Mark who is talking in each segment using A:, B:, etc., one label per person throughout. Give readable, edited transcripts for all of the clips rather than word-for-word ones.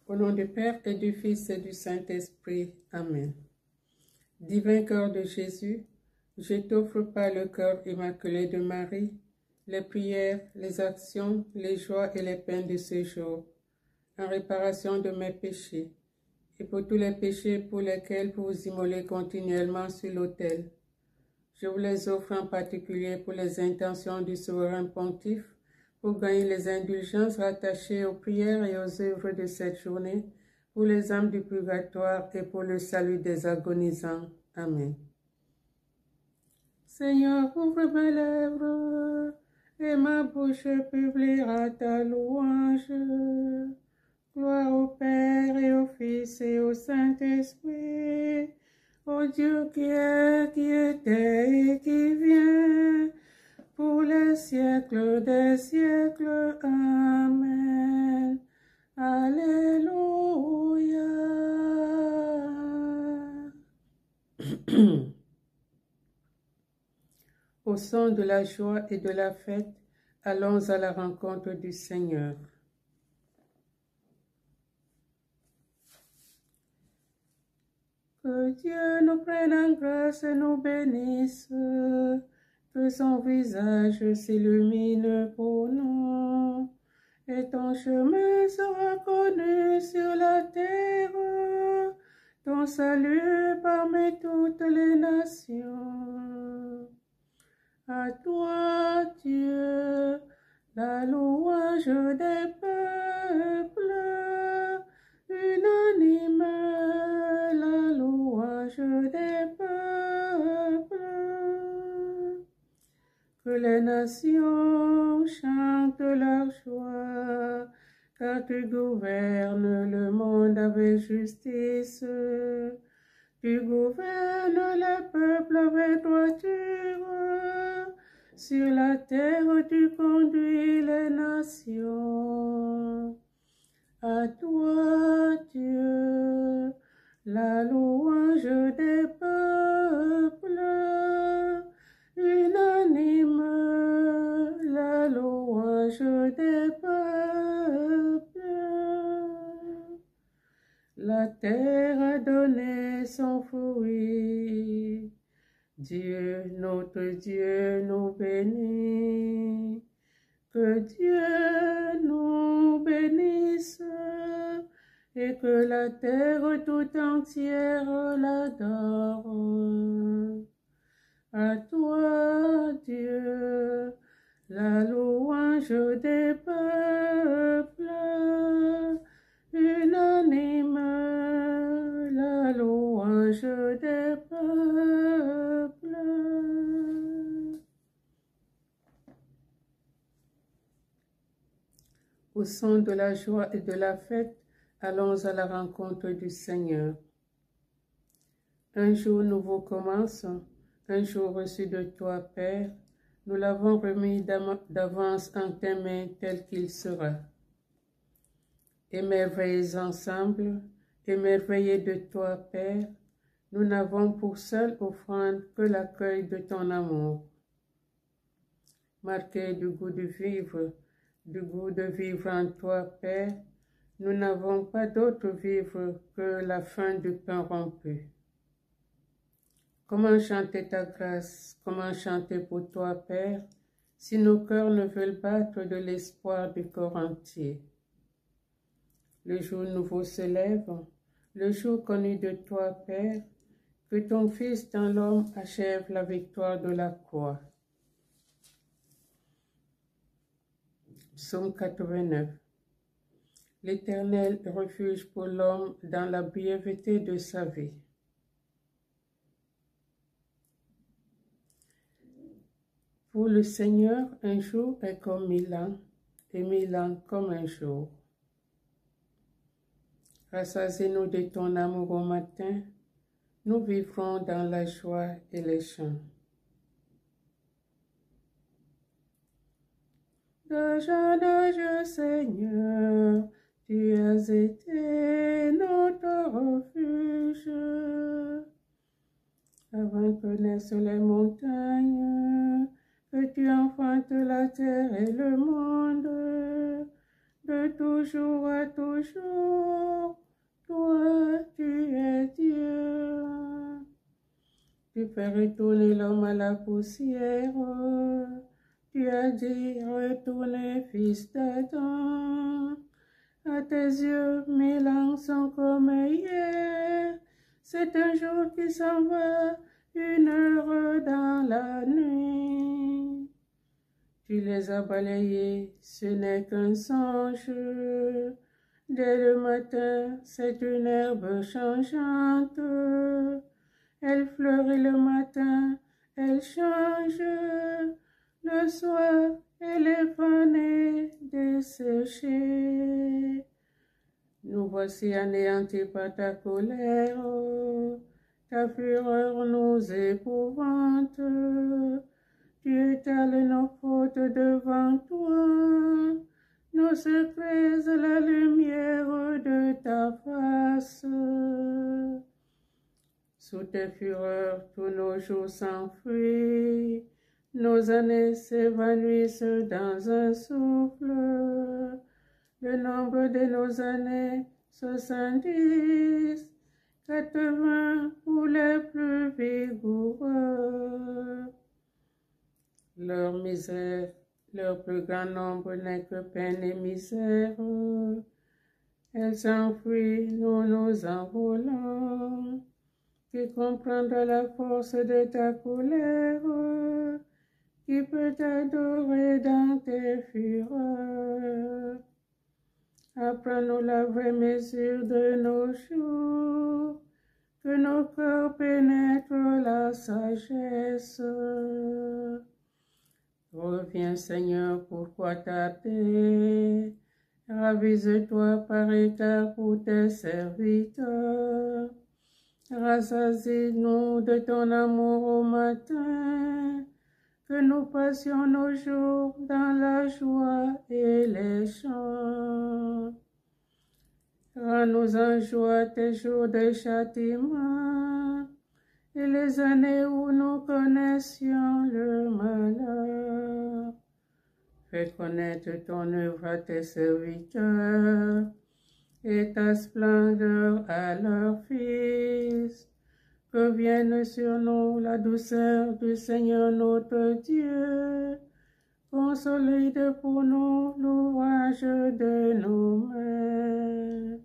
A: Au nom du Père et du Fils et du Saint-Esprit. Amen. Divin cœur de Jésus, je t'offre par le cœur immaculé de Marie les prières, les actions, les joies et les peines de ce jour, en réparation de mes péchés, et pour tous les péchés pour lesquels vous vous immolez continuellement sur l'autel. Je vous les offre en particulier pour les intentions du souverain pontife, pour gagner les indulgences rattachées aux prières et aux œuvres de cette journée, pour les âmes du purgatoire et pour le salut des agonisants. Amen. Seigneur, ouvre mes lèvres, et ma bouche publiera ta louange. Gloire au Père et au Fils et au Saint-Esprit, ô Dieu qui est, qui était et qui vient, pour les siècles des siècles. Amen. Alléluia. Au son de la joie et de la fête, allons à la rencontre du Seigneur. Que Dieu nous prenne en grâce et nous bénisse, que son visage s'illumine pour nous, et ton chemin sera connu sur la terre, ton salut parmi toutes les nations. À toi, Dieu, la louange des peuples, unanime, la louange des peuples. Que les nations chantent leur joie, car tu gouvernes le monde avec justice. Tu gouvernes les peuples avec droiture. Sur la terre, tu conduis les nations. À toi, Dieu, la louange des peuples, unanime, la louange des peuples. La terre a donné son fruit. Dieu, notre Dieu, nous bénit. Que Dieu nous bénisse et que la terre tout entière l'adore. À toi, Dieu, la louange des peuples, unanime, la louange des peuples. Au son de la joie et de la fête, allons à la rencontre du Seigneur. Un jour nouveau commence, un jour reçu de toi, Père. Nous l'avons remis d'avance en tes mains tel qu'il sera. Émerveillés ensemble, émerveillés de toi, Père, nous n'avons pour seule offrande que l'accueil de ton amour. Marqués du goût de vivre en toi, Père, nous n'avons pas d'autre vivre que la faim du pain rompu. Comment chanter ta grâce, comment chanter pour toi, Père, si nos cœurs ne veulent battre de l'espoir du corps entier. Le jour nouveau se lève, le jour connu de toi, Père, que ton Fils dans l'homme achève la victoire de la croix. Psaume 89. L'Éternel refuge pour l'homme dans la brièveté de sa vie. Pour le Seigneur, un jour est comme 1000 ans, et 1000 ans comme un jour. Rassasie-nous de ton amour au matin, nous vivrons dans la joie et les chants. D'âge en âge, Seigneur, tu as été notre refuge. Avant que naissent les montagnes, que tu enfantes la terre et le monde, de toujours à toujours. Tu fais retourner l'homme à la poussière. Tu as dit, retournez, fils d'Adam. À tes yeux, 1000 ans sont comme hier. C'est un jour qui s'en va, 1 heure dans la nuit. Tu les as balayés, ce n'est qu'un songe. Dès le matin, c'est une herbe changeante. Elle fleurit le matin, elle change. Le soir, elle est fanée, desséchée. Nous voici anéantis par ta colère. Ta fureur nous épouvante. Tu étales nos fautes devant toi. Nos secrets à la lumière de ta face. Sous tes fureurs, tous nos jours s'enfuient. Nos années s'évanouissent dans un souffle. Le nombre de nos années, 70, 80 pour les plus vigoureux. Leur misère, leur plus grand nombre n'est que peine et misère. Elles s'enfuient, nous nous envolons. Qui comprendra la force de ta colère? Qui peut t'adorer dans tes fureurs? Apprends-nous la vraie mesure de nos jours, que nos cœurs pénètrent la sagesse. Reviens, Seigneur, pourquoi tarder? Ravise-toi par état pour tes serviteurs. Rassasie-nous de ton amour au matin, que nous passions nos jours dans la joie et les chants. Rends-nous en joie tes jours de châtiment et les années où nous connaissions le malheur. Fais connaître ton œuvre à tes serviteurs et ta splendeur à leurs fils. Que vienne sur nous la douceur du Seigneur notre Dieu, consolide pour nous l'ouvrage de nos mains.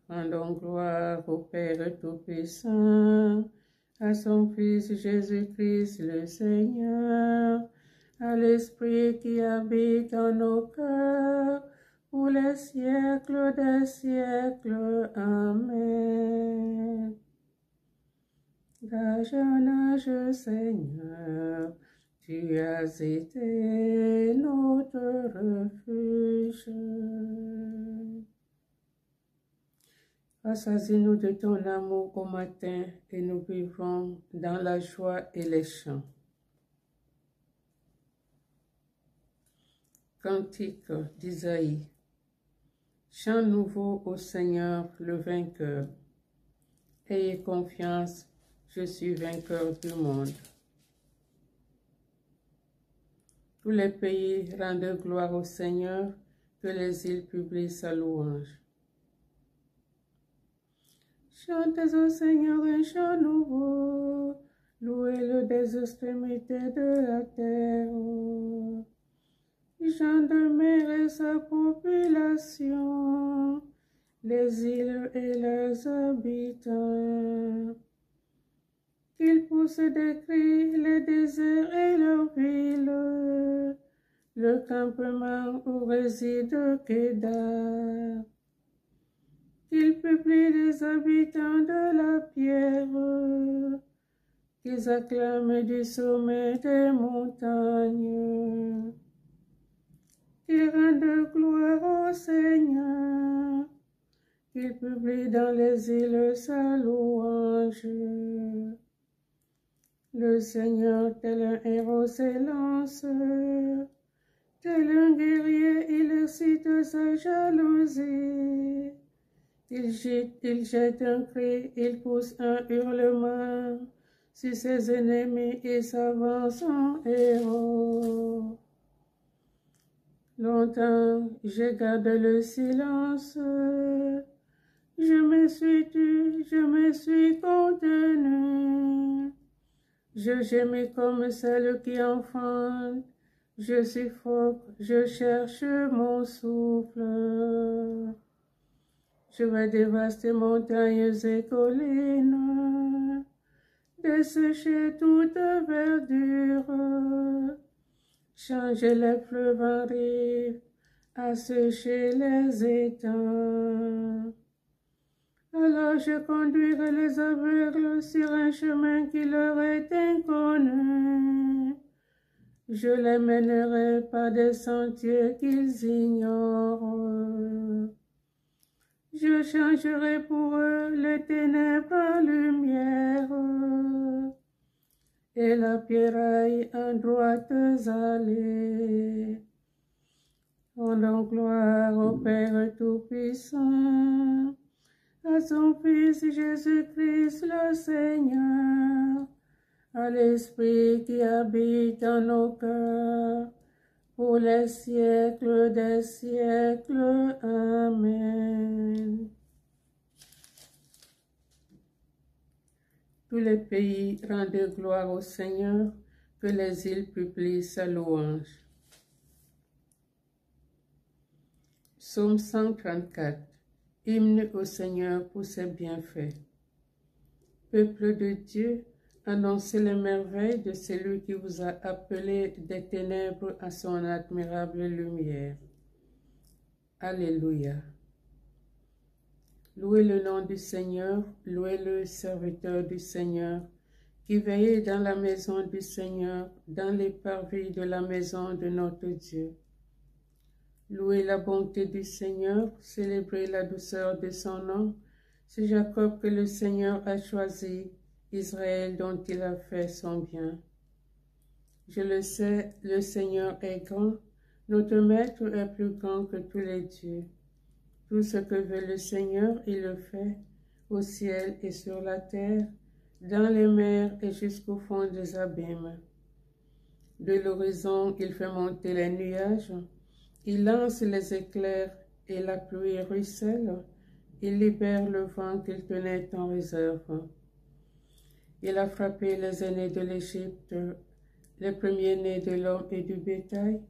A: Rendons gloire au Père Tout-Puissant, à son Fils Jésus-Christ le Seigneur, à l'Esprit qui habite en nos cœurs, pour les siècles des siècles. Amen. D'âge en âge, Seigneur, tu as été notre refuge. Rassasie-nous de ton amour au matin et nous vivrons dans la joie et les chants. Cantique d'Isaïe. Chant nouveau au Seigneur le vainqueur. Ayez confiance, je suis vainqueur du monde. Tous les pays rendent gloire au Seigneur, que les îles publient sa louange. Chantez au Seigneur un chant nouveau, louez-le des extrémités de la terre. Gens de mer et sa population, les îles et leurs habitants. Qu'ils poussent des cris, les déserts et leurs villes, le campement où réside Kédar. Qu'ils publient les habitants de la pierre, qu'ils acclament du sommet des montagnes. Qu'ils rendent gloire au Seigneur, qu'il publie dans les îles sa louange. Le Seigneur, tel un héros, s'élance, tel un guerrier, il excite sa jalousie. Il jette un cri, il pousse un hurlement sur ses ennemis et s'avance en héros. Longtemps, j'ai gardé le silence, Je me suis tue, je me suis contenue. Je gémis comme celle qui enfante. Je suffoque, je cherche mon souffle. Je vais dévaster montagnes et collines, dessécher toute verdure, changer les fleuves en rives, assécher les étangs. Alors je conduirai les aveugles sur un chemin qui leur est inconnu. Je les mènerai par des sentiers qu'ils ignorent. Je changerai pour eux les ténèbres en lumière et la pierraille en droites allées. Rendons gloire au Père Tout-Puissant, à son Fils Jésus-Christ le Seigneur, à l'Esprit qui habite en nos cœurs, pour les siècles des siècles. Amen. Tous les pays rendent gloire au Seigneur, que les îles publient sa louange. Psaume 134. Hymne au Seigneur pour ses bienfaits. Peuple de Dieu, annoncez les merveilles de celui qui vous a appelé des ténèbres à son admirable lumière. Alléluia. Louez le nom du Seigneur, louez le serviteur du Seigneur, qui veillait dans la maison du Seigneur, dans les parvis de la maison de notre Dieu. Louez la bonté du Seigneur, célébrez la douceur de son nom. C'est Jacob que le Seigneur a choisi, Israël dont il a fait son bien. Je le sais, le Seigneur est grand, notre Maître est plus grand que tous les dieux. Tout ce que veut le Seigneur, il le fait, au ciel et sur la terre, dans les mers et jusqu'au fond des abîmes. De l'horizon, il fait monter les nuages, il lance les éclairs et la pluie ruisselle, il libère le vent qu'il tenait en réserve. Il a frappé les aînés de l'Égypte, les premiers-nés de l'homme et du bétail.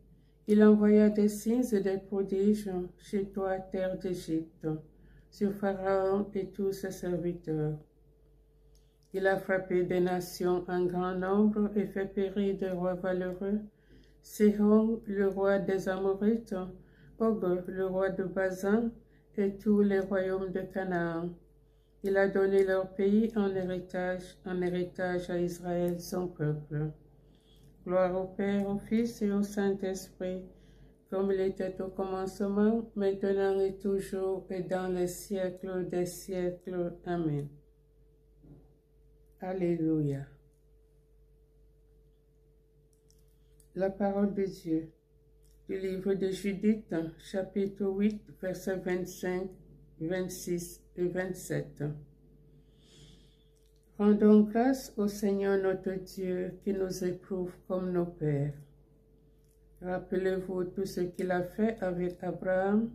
A: Il envoya des signes et des prodiges chez toi, terre d'Égypte, sur Pharaon et tous ses serviteurs. Il a frappé des nations en grand nombre et fait périr des rois valeureux, Sihon, le roi des Amorites, Og, le roi de Bazan, et tous les royaumes de Canaan. Il a donné leur pays en héritage à Israël, son peuple. Gloire au Père, au Fils et au Saint-Esprit, comme il était au commencement, maintenant et toujours, et dans les siècles des siècles. Amen. Alléluia. La parole de Dieu, du livre de Judith, chapitre 8, versets 25, 26 et 27. Rendons grâce au Seigneur notre Dieu qui nous éprouve comme nos pères. Rappelez-vous tout ce qu'il a fait avec Abraham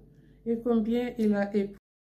A: et combien il a éprouvé